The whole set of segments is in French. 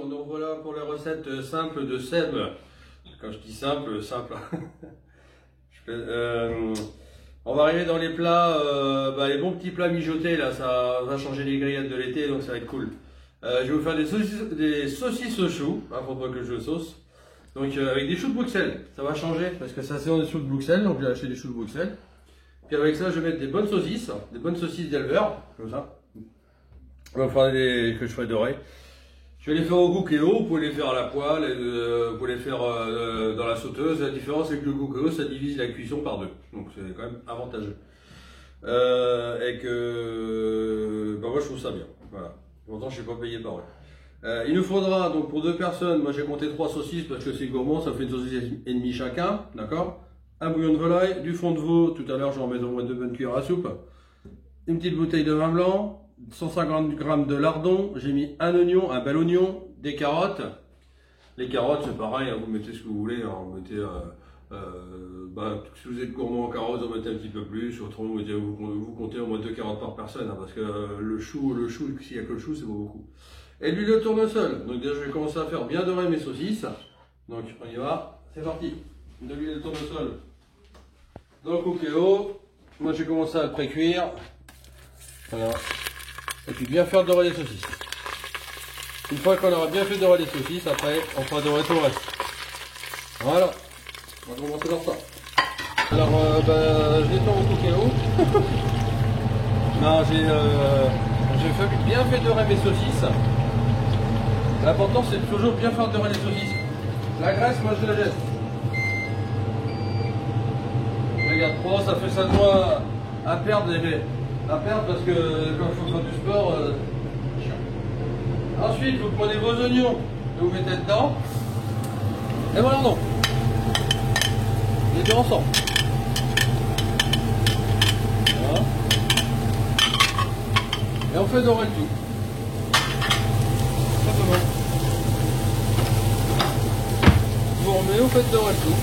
Donc voilà pour les recettes simples de Seb. Quand je dis simple, simple. On va arriver dans les plats, les bons petits plats mijotés là, ça va changer les grillettes de l'été, donc ça va être cool. Je vais vous faire des saucisses au chou, hein, faut pas que je sauce. Donc avec des choux de Bruxelles, ça va changer parce que ça c'est des choux de Bruxelles, donc j'ai acheté des choux de Bruxelles. Puis avec ça je vais mettre des bonnes saucisses d'éleveur, comme ça. Enfin que je ferai dorer. Je vais les faire au Cookéo, vous pouvez les faire à la poêle, vous pouvez les faire dans la sauteuse. La différence c'est que le Cookéo ça divise la cuisson par deux, donc c'est quand même avantageux. Et que moi je trouve ça bien. Voilà. Pourtant je ne suis pas payé par eux. Il nous faudra donc pour 2 personnes, moi j'ai compté 3 saucisses parce que c'est gourmand, ça fait une saucisse et demie chacun, d'accord. Un bouillon de volaille, du fond de veau, tout à l'heure j'en mets au moins 2 bonnes cuillères à soupe. Une petite bouteille de vin blanc. 150 g de lardon, j'ai mis un oignon, un bel oignon, des carottes. Les carottes c'est pareil, hein, vous mettez ce que vous voulez, hein, vous mettez, si vous êtes gourmand en carottes, vous mettez un petit peu plus, autrement vous comptez au moins 2 carottes par personne, hein, parce que le chou, s'il n'y a que le chou, c'est pas beaucoup. Et l'huile de tournesol, donc déjà je vais commencer à faire bien dorer mes saucisses, donc on y va, c'est parti. De l'huile de tournesol dans le Cookéo, moi j'ai commencé à le pré-cuire, voilà. Et puis bien faire dorer les saucisses. Une fois qu'on aura bien fait dorer les saucisses, après on fera dorer tout le reste. Voilà. On va commencer par ça. Alors je les tourne au Cookéo. Non, j'ai bien fait dorer mes saucisses. L'important c'est toujours bien faire dorer les saucisses. La graisse, moi je la jette. Regarde, pour ça fait ça de moi à perdre parce que quand il faut faire du sport, chiant. Ensuite, vous prenez vos oignons et vous mettez dedans. Et voilà, non. Les deux ensemble. Voilà. Et on fait dorer le tout. Simplement. Vous remettez, vous faites dorer le tout.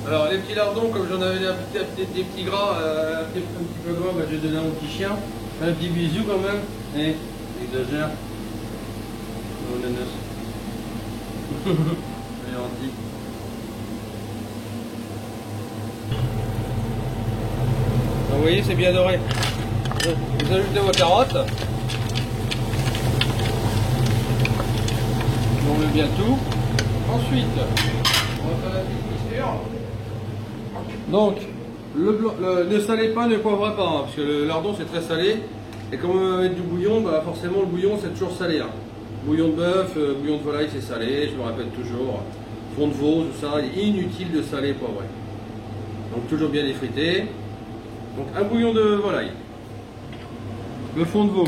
Alors les petits lardons, comme j'en avais des petits gras, un petit peu gras, je vais donner à mon petit chien. Un petit bisou quand même. Et exagère. Oh nanas. Elle est gentille. Donc, vous voyez, c'est bien doré. Vous ajoutez vos carottes. On met bien tout. Ensuite, on va faire la petite mixture. Donc, ne salez pas, ne poivrez pas, hein, parce que le lardon c'est très salé. Et comme on va mettre du bouillon, forcément le bouillon c'est toujours salé. Hein. Bouillon de bœuf, bouillon de volaille c'est salé, je me répète toujours. Fond de veau, tout ça, il est inutile de saler et poivrer. Donc toujours bien effrité. Donc un bouillon de volaille. Le fond de veau.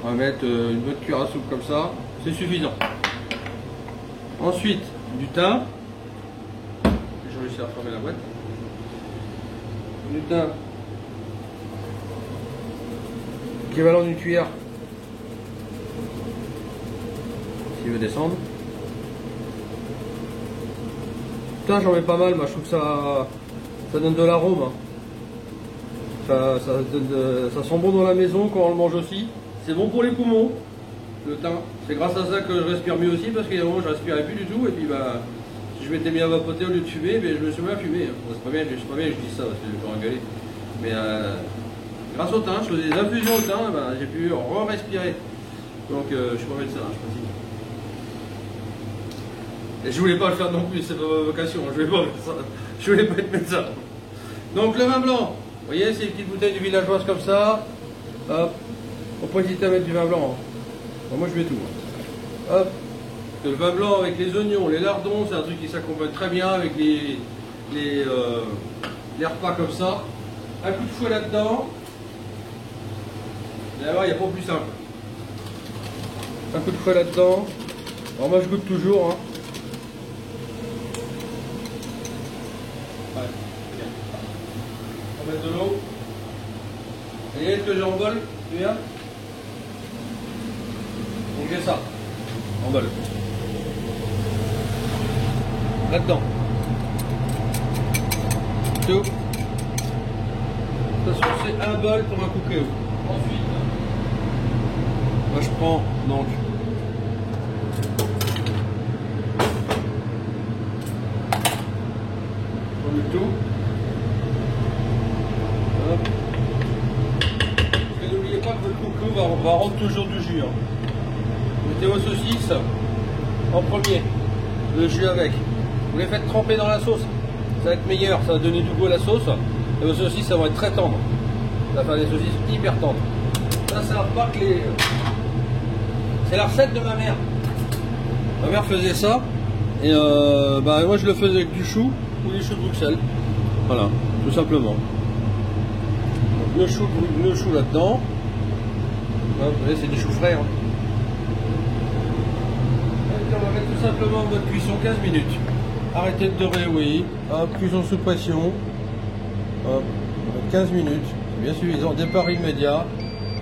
On va mettre une bonne cuillère à soupe comme ça, c'est suffisant. Ensuite, du thym. J'ai réussi à fermer la boîte. Du thym. Équivalent d'une cuillère. S'il veut descendre. Putain, j'en mets pas mal, moi je trouve que ça donne de l'arôme. Hein. Ça sent bon dans la maison quand on le mange aussi. C'est bon pour les poumons, le thym. C'est grâce à ça que je respire mieux aussi, parce qu'il y a un moment je respirais plus du tout. Et puis si je m'étais mis à vapoter au lieu de fumer, je me suis mis à fumer. Bon, c'est pas bien que je dis ça, parce que je vais pas rigoler. Mais grâce au thym, je faisais des infusions au thym, j'ai pu re-respirer. Donc je suis pas médecin, je précise. Et je voulais pas le faire non plus, c'est pas ma vocation, je voulais pas être médecin. Donc le vin blanc, vous voyez, c'est une petite bouteille de villageoise comme ça. Hop, on peut hésiter à mettre du vin blanc. Hein. Bon, moi je mets tout. Hein. Hop, le vin blanc avec les oignons, les lardons, c'est un truc qui s'accompagne très bien avec les repas comme ça. Un coup de fouet là-dedans. Et alors il n'y a pas plus simple. Un coup de fouet là-dedans. Alors moi je goûte toujours. Hein. Ouais. On va mettre de l'eau. Et est-ce que j'embole? Tu viens? On fait ça. Embole. Là-dedans. Tout. Attention, c'est un bol pour un Cookéo. Ensuite, Moi je prends donc le tout. Hop. Et n'oubliez pas que votre coucou va rendre toujours du jus. Hein. Mettez vos saucisses en premier, le jus avec. Vous les faites tremper dans la sauce, ça va être meilleur, ça va donner du goût à la sauce. Et vos saucisses, ça va être très tendre. Ça va faire des saucisses hyper tendres. Ça, c'est la repas que les... C'est la recette de ma mère. Ma mère faisait ça. Et moi je le faisais avec du chou ou des choux de Bruxelles. Voilà, tout simplement. Donc, le chou là-dedans. Vous voyez, c'est du chou frais. Hein. Et on va mettre tout simplement votre cuisson 15 minutes. Arrêtez de dorer, oui. Hop, cuisson sous pression. Hop, 15 minutes. C'est bien suffisant. Départ immédiat.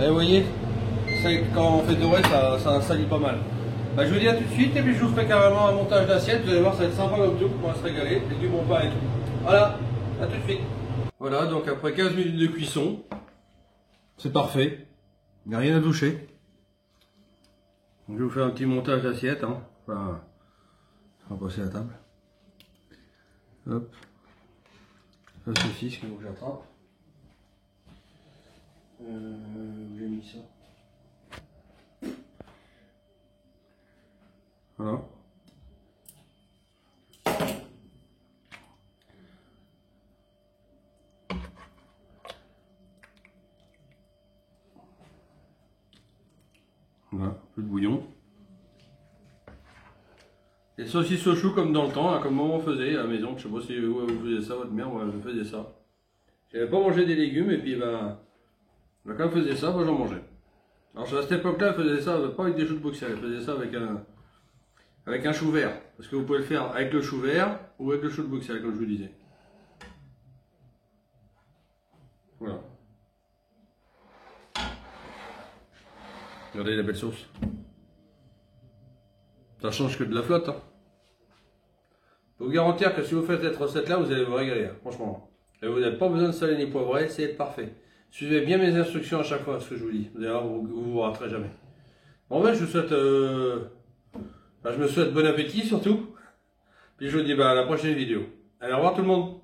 Et vous voyez, quand on fait dorer, ça salit pas mal. Bah, je vous dis à tout de suite et puis je vous ferai carrément un montage d'assiette. Vous allez voir, ça va être sympa comme tout, on va se régaler. Et du bon pain et tout. Voilà, à tout de suite. Voilà, donc après 15 minutes de cuisson, c'est parfait. Il n'y a rien à doucher. Donc, je vais vous faire un petit montage d'assiette. Hein. Enfin, on va passer à la table. Hop. La saucisse que j'attrape. Où j'ai mis ça? Voilà. Voilà, un peu de bouillon. Les saucisses au chou comme dans le temps, là, comme maman faisait à la maison. Je sais pas si vous faisiez ça, votre mère, moi je faisais ça. J'avais pas mangé des légumes et puis quand elle faisait ça, moi j'en mangeais. Alors à cette époque-là, elle faisait ça pas avec des choux de Bruxelles, elle faisait ça avec un chou vert. Parce que vous pouvez le faire avec le chou vert ou avec le chou de Bruxelles, comme je vous disais. Voilà. Regardez la belle sauce. Ça change que de la flotte. Hein. Je peux vous garantir que si vous faites cette recette-là, vous allez vous régaler, hein, franchement. Et vous n'avez pas besoin de salé ni poivré, c'est parfait. Suivez bien mes instructions à chaque fois, ce que je vous dis. Vous allez voir, vous vous raterez jamais. Bon ben, je vous souhaite... je me souhaite bon appétit surtout. Puis je vous dis à la prochaine vidéo. Allez, au revoir tout le monde.